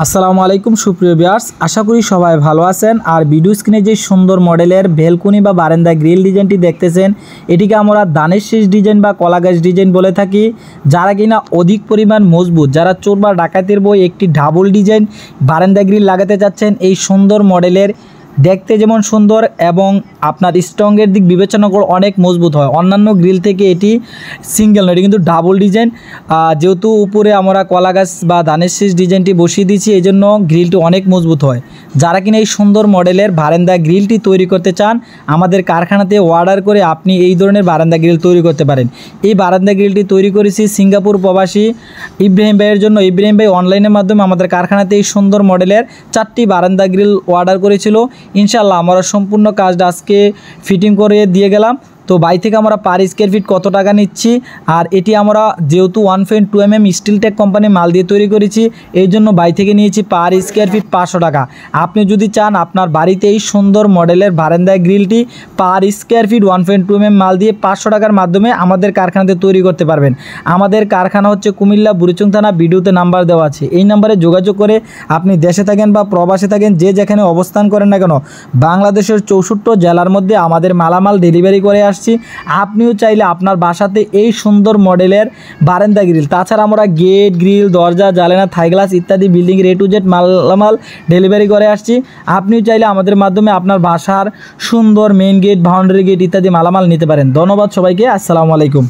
আসসালামু আলাইকুম সুপ্রিয় ভিউয়ার্স, আশা করি সবাই ভালো আছেন। আর ভিডিও স্ক্রিনে যে সুন্দর মডেলের বেলকনি বা বারান্দা গ্রিল ডিজাইনটি দেখতেছেন, এটিকে আমরা ধানের শীষ ডিজাইন বা কলা গাছ ডিজাইন বলে থাকি। যারা কিনা অধিক পরিমাণ মজবুত, যারা চোর বা ডাকাতের বই একটি ডাবল ডিজাইন বারান্দা গ্রিল লাগাতে চাচ্ছেন, এই সুন্দর মডেলের দেখতে যেমন সুন্দর এবং আপনার স্ট্রংয়ের দিক বিবেচনা করে অনেক মজবুত হয়। অন্যান্য গ্রিল থেকে এটি সিঙ্গেল নয়, এটি কিন্তু ডাবল ডিজাইন। যেহেতু উপরে আমরা কলা গাছ বা ধানের শীষ ডিজাইনটি বসিয়ে দিচ্ছি, এই জন্য গ্রিলটি অনেক মজবুত হয়। যারা কিনা এই সুন্দর মডেলের বারান্দা গ্রিলটি তৈরি করতে চান, আমাদের কারখানাতে অর্ডার করে আপনি এই ধরনের বারান্দা গ্রিল তৈরি করতে পারেন। এই বারান্দা গ্রিলটি তৈরি করেছি সিঙ্গাপুর প্রবাসী ইব্রাহিম ভাইয়ের জন্য। ইব্রাহিম ভাই অনলাইনের মাধ্যমে আমাদের কারখানাতে এই সুন্দর মডেলের 4টি বারান্দা গ্রিল অর্ডার করেছিল। ইনশাআল্লাহ আমরা সম্পূর্ণ কাজটা আজকে ফিটিং করে দিয়ে গেলাম। তো বাই থেকে আমরা পার স্কোয়ার ফিট কত টাকা নিচ্ছি, আর এটি আমরা যেহেতু 1.2 mm স্টিল টেক কোম্পানি মাল দিয়ে তৈরি করেছি, এই জন্য বাই থেকে নিয়েছি পার স্কোয়ার ফিট 500 টাকা। আপনি যদি চান আপনার বাড়িতে এই সুন্দর মডেলের বারান্দা গ্রিলটি পার স্কোয়ার ফিট 1.2 mm মাল দিয়ে 500 টাকার মাধ্যমে আমাদের কারখানাতে তৈরি করতে পারবেন। আমাদের কারখানা হচ্ছে কুমিল্লা বুড়িচং থানা, ভিডিওতে নাম্বার দেওয়া আছে। এই নাম্বারে যোগাযোগ করে আপনি দেশে থাকেন বা প্রবাসে থাকেন, যে যেখানে অবস্থান করেন না কেন, বাংলাদেশের 64 জেলার মধ্যে আমাদের মালামাল ডেলিভারি করে আসছি। আপনিও চাইলে আপনার বাসাতে এই সুন্দর মডেলের বারান্দা গ্রিল, তাছাড়া আমরা গেট, গ্রিল, দরজা, জানালা, থাই গ্লাস ইত্যাদি বিল্ডিং এ টু জেড মালামাল ডেলিভারি করে আসছি। আপনিও চাইলে আমাদের মাধ্যমে আপনার বাসার সুন্দর মেইন গেট, বাউন্ডারি গেট ইত্যাদি মালামাল নিতে পারেন। ধন্যবাদ সবাইকে। আসসালামু আলাইকুম।